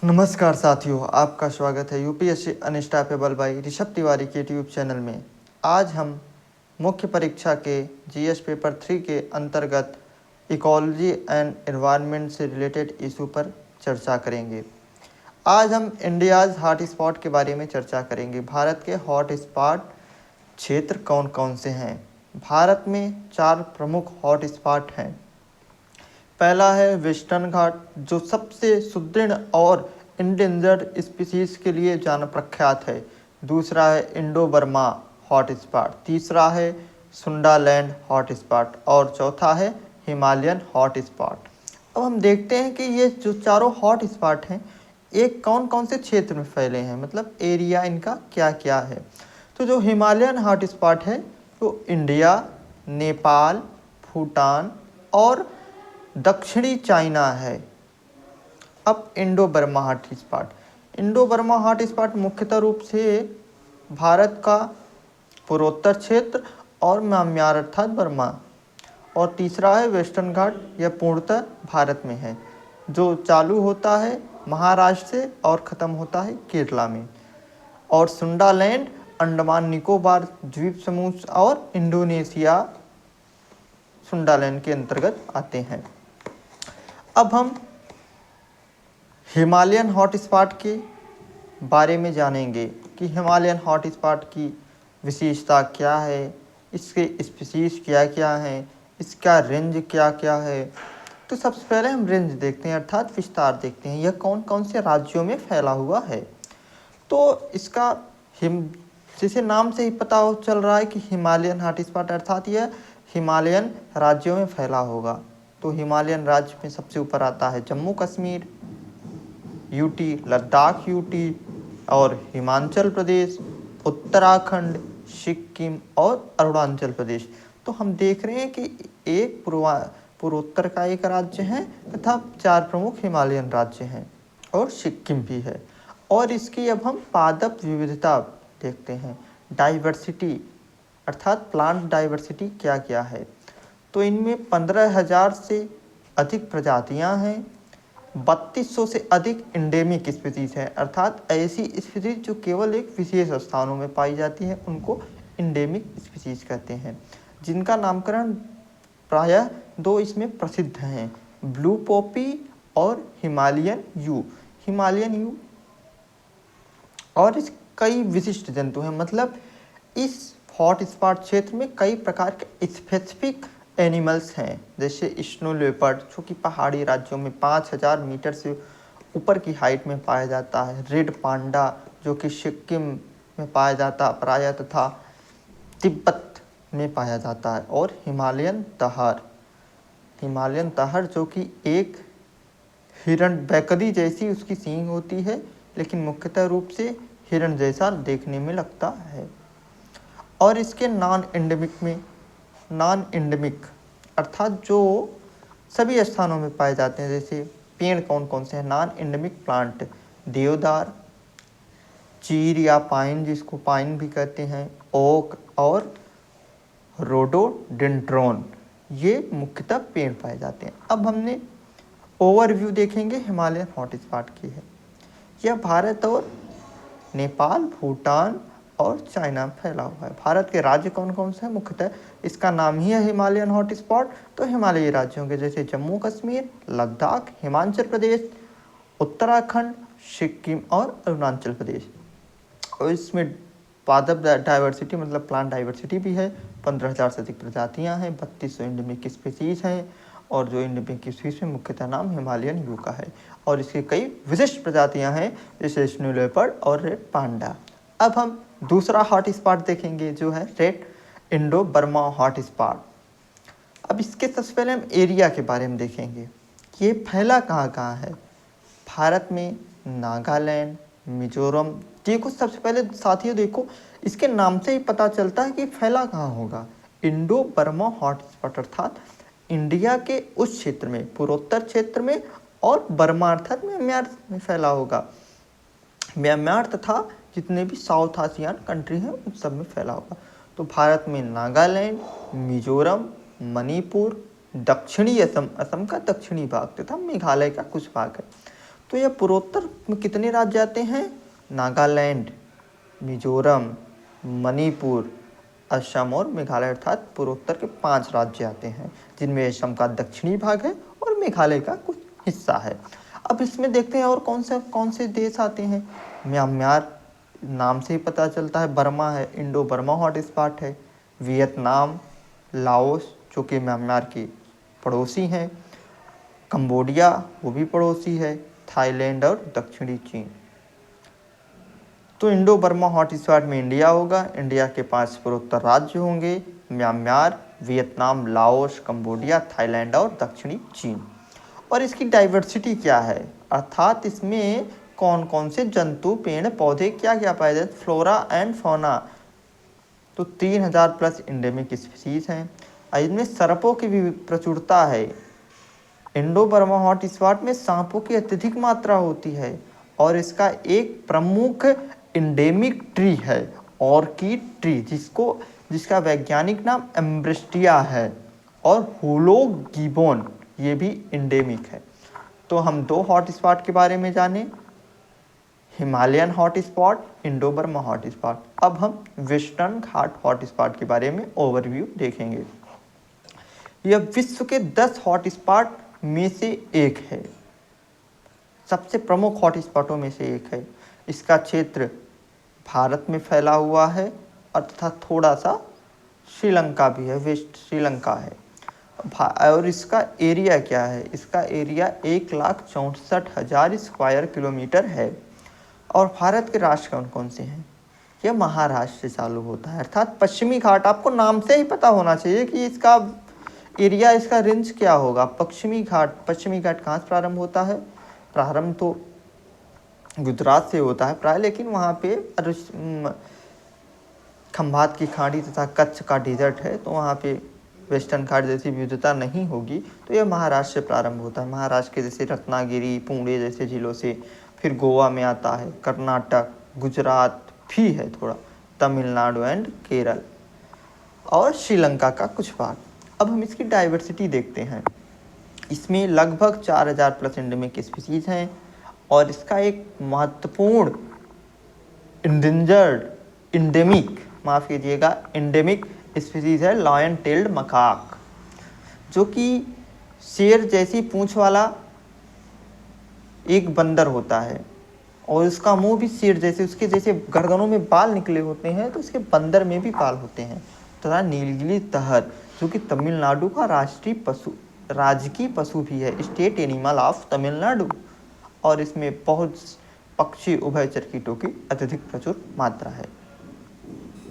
नमस्कार साथियों, आपका स्वागत है UPSC unstoppable by Rishabh Tiwari के यूट्यूब चैनल में। आज हम मुख्य परीक्षा के जीएस पेपर 3 के अंतर्गत इकोलॉजी एंड एनवायरनमेंट से रिलेटेड इशू पर चर्चा करेंगे। आज हम इंडियाज़ हॉट स्पॉट के बारे में चर्चा करेंगे। भारत के हॉट स्पॉट क्षेत्र कौन कौन से हैं। भारत में 4 प्रमुख हॉट स्पॉट हैं। पहला है वेस्टर्न घाट, जो सबसे सुदृढ़ और इंडेंजर्ड स्पीसीज के लिए जान प्रख्यात है। दूसरा है इंडो बर्मा हॉट स्पॉट। तीसरा है सुंडालैंड हॉट स्पॉट और चौथा है हिमालयन हॉट स्पॉट। अब हम देखते हैं कि ये जो चारों हॉट स्पॉट हैं, एक कौन कौन से क्षेत्र में फैले हैं, मतलब एरिया इनका क्या क्या है। तो जो हिमालयन हॉट स्पॉट है वो इंडिया, नेपाल, भूटान और दक्षिणी चाइना है। अब Indo Burma hot spot. Indo Burma hot spot मुख्यतः रूप से भारत का पूर्वोत्तर क्षेत्र और म्यांमार अर्थात बर्मा। और तीसरा है वेस्टर्न घाट, यह पूर्णतः भारत में है, जो चालू होता है महाराष्ट्र से और ख़त्म होता है केरला में। और सुंडालैंड अंडमान निकोबार द्वीप समूह और इंडोनेशिया सुंडालैंड के अंतर्गत आते हैं। अब हम हिमालयन हॉट स्पॉट के बारे में जानेंगे कि हिमालयन हॉट स्पॉट की विशेषता क्या है, इसके स्पीसीज क्या क्या हैं, इसका रेंज क्या क्या है। तो सबसे पहले हम रेंज देखते हैं अर्थात विस्तार देखते हैं, यह कौन कौन से राज्यों में फैला हुआ है। तो इसका जैसे नाम से ही पता चल रहा है कि हिमालयन हॉट स्पॉट अर्थात यह हिमालयन राज्यों में फैला होगा। तो हिमालयन राज्य में सबसे ऊपर आता है जम्मू कश्मीर, यूटी, लद्दाख यूटी और हिमाचल प्रदेश, उत्तराखंड, सिक्किम और अरुणाचल प्रदेश। तो हम देख रहे हैं कि एक पूर्वोत्तर का एक राज्य है तथा 4 प्रमुख हिमालयन राज्य हैं और सिक्किम भी है। और इसकी अब हम पादप विविधता देखते हैं, डाइवर्सिटी अर्थात प्लांट डाइवर्सिटी क्या क्या है। तो इनमें 15,000 से अधिक प्रजातियां हैं, 3200 से अधिक इंडेमिक स्पीसीज है अर्थात ऐसी स्पीसीज जो केवल एक विशेष स्थानों में पाई जाती है, उनको इंडेमिक स्पीसीज कहते हैं, जिनका नामकरण प्रायः 2 इसमें प्रसिद्ध हैं, ब्लू पॉपी और हिमालयन यू। हिमालयन यू और इस कई विशिष्ट जंतु हैं, मतलब इस हॉट स्पॉट क्षेत्र में कई प्रकार के स्पेसिफिक एनिमल्स हैं, जैसे स्नो लेपर्ड जो कि पहाड़ी राज्यों में 5,000 मीटर से ऊपर की हाइट में पाया जाता है, रेड पांडा जो कि सिक्किम में पाया जाता प्रायः तथा तिब्बत में पाया जाता है, और हिमालयन तहर जो कि एक हिरण बैकदी जैसी उसकी सींग होती है, लेकिन मुख्यतः रूप से हिरण जैसा देखने में लगता है। और इसके नॉन एंडेमिक अर्थात जो सभी स्थानों में पाए जाते हैं, जैसे पेड़ कौन कौन से हैं, नॉन एंडेमिक प्लांट देवदार, चीर या पाइन जिसको पाइन भी कहते हैं, ओक और रोडोडेंड्रॉन, ये मुख्यतः पेड़ पाए जाते हैं। अब हमने ओवरव्यू देखेंगे हिमालयन हॉट स्पॉट की है। यह भारत और नेपाल, भूटान और चाइना में फैला हुआ है। भारत के राज्य कौन कौन से हैं, मुख्यतः इसका नाम ही है हिमालयन हॉट स्पॉट, तो हिमालयी राज्यों के जैसे जम्मू कश्मीर, लद्दाख, हिमाचल प्रदेश, उत्तराखंड, सिक्किम और अरुणाचल प्रदेश। और इसमें पादप डाइवर्सिटी मतलब प्लांट डाइवर्सिटी भी है, 15,000 से अधिक प्रजातियां हैं, 3200 इंडेमिक स्पीसीज हैं, और जो इंडेमिक स्पीसीज में मुख्यतः नाम हिमालयन यू का है। और इसके कई विशिष्ट प्रजातियां हैं जैसे स्नो लेपर्ड और रेड पांडा। अब हम दूसरा हॉट स्पॉट देखेंगे जो है red Indo Burma hot spot. अब इसके सबसे पहले हम एरिया के बारे में देखेंगे कि ये फैला कहाँ कहाँ है। भारत में नागालैंड, मिजोरम, देखो सबसे पहले साथियों देखो इसके नाम से ही पता चलता है कि फैला कहाँ होगा। इंडो बर्मा हॉट स्पॉट अर्थात इंडिया के उस क्षेत्र में, पूर्वोत्तर क्षेत्र में, और बर्मा अर्थात म्यांमार में फैला होगा। म्यांमार तथा जितने भी साउथ आसियान कंट्री हैं उन सब में फैला होगा। तो भारत में नागालैंड, मिजोरम, मणिपुर, दक्षिणी असम, असम का दक्षिणी भाग तथा मेघालय का कुछ भाग है। तो यह पूर्वोत्तर में कितने राज्य आते हैं? नागालैंड, मिजोरम, मणिपुर, असम और मेघालय, अर्थात पूर्वोत्तर के 5 राज्य आते हैं, जिनमें असम का दक्षिणी भाग है और मेघालय का कुछ हिस्सा है। अब इसमें देखते हैं और कौन से देश आते हैं। म्यांमार, नाम से ही पता चलता है, बर्मा है, इंडो बर्मा हॉटस्पॉट है, वियतनाम, लाओस जो कि म्यांमार की पड़ोसी हैं, कंबोडिया वो भी पड़ोसी है, थाईलैंड और दक्षिणी चीन। तो इंडो बर्मा हॉटस्पॉट में इंडिया होगा। इंडिया के 5 पूर्वोत्तर राज्य होंगे, Myanmar, Vietnam, Laos, Cambodia, Thailand और दक्षिणी चीन। और इसकी डाइवर्सिटी क्या है, अर्थात इसमें कौन कौन से जंतु, पेड़, पौधे क्या क्या पाए जाते, फ्लोरा एंड फौना। तो 3000 प्लस इंडेमिक स्पीसीज हैं। इनमें सर्पों की भी प्रचुरता है। इंडो बर्मा हॉटस्पॉट में सांपों की अत्यधिक मात्रा होती है और इसका एक प्रमुख इंडेमिक ट्री है ऑर्किड ट्री, जिसका वैज्ञानिक नाम एम्ब्रिस्टिया है, और होलो गिबोन ये भी इंडेमिक है। तो हम 2 हॉटस्पॉट के बारे में जाने, Himalayan hotspot, Indo Burma hotspot. अब हम वेस्टर्न घाट हॉटस्पॉट के बारे में ओवरव्यू देखेंगे। यह विश्व के 10 हॉटस्पॉट में से एक है, सबसे प्रमुख हॉटस्पॉटों में से एक है। इसका क्षेत्र भारत में फैला हुआ है और तथा थोड़ा सा श्रीलंका भी है, वेस्ट श्रीलंका है। और इसका एरिया क्या है, इसका एरिया 1,64,000 स्क्वायर किलोमीटर है। और भारत के राष्ट्र कौन कौन से हैं, यह महाराष्ट्र से चालू होता है, अर्थात पश्चिमी घाट। आपको नाम से ही पता होना चाहिए कि इसका एरिया, इसका रेंज क्या होगा। पश्चिमी घाट कहाँ से प्रारंभ होता है, प्रारंभ तो गुजरात से होता है प्राय, लेकिन वहाँ पे खंभात की खाड़ी तथा कच्छ का डिजर्ट है, तो वहाँ पे वेस्टर्न घाट जैसी विविधता नहीं होगी। तो यह महाराष्ट्र से प्रारंभ होता है, महाराष्ट्र के जैसे रत्नागिरी, पुणे जैसे जिलों से, फिर गोवा में आता है, कर्नाटक, गुजरात भी है थोड़ा, तमिलनाडु एंड केरल और श्रीलंका का कुछ भाग। अब हम इसकी डाइवर्सिटी देखते हैं। इसमें लगभग 4000 प्लस एंडेमिक स्पीसीज हैं और इसका एक महत्वपूर्ण इंडेमिक स्पीसीज है लायन टेल्ड मकाक, जो कि शेर जैसी पूंछ वाला एक बंदर होता है और उसका मुंह भी शेर जैसे, उसके जैसे गर्दनों में बाल निकले होते हैं, तो इसके बंदर में भी बाल होते हैं। तथा नीलगिरी तहर, जो कि तमिलनाडु का राजकीय पशु भी है, स्टेट एनिमल ऑफ तमिलनाडु। और इसमें बहुत पक्षी, उभयचर कीटों की अत्यधिक प्रचुर मात्रा है।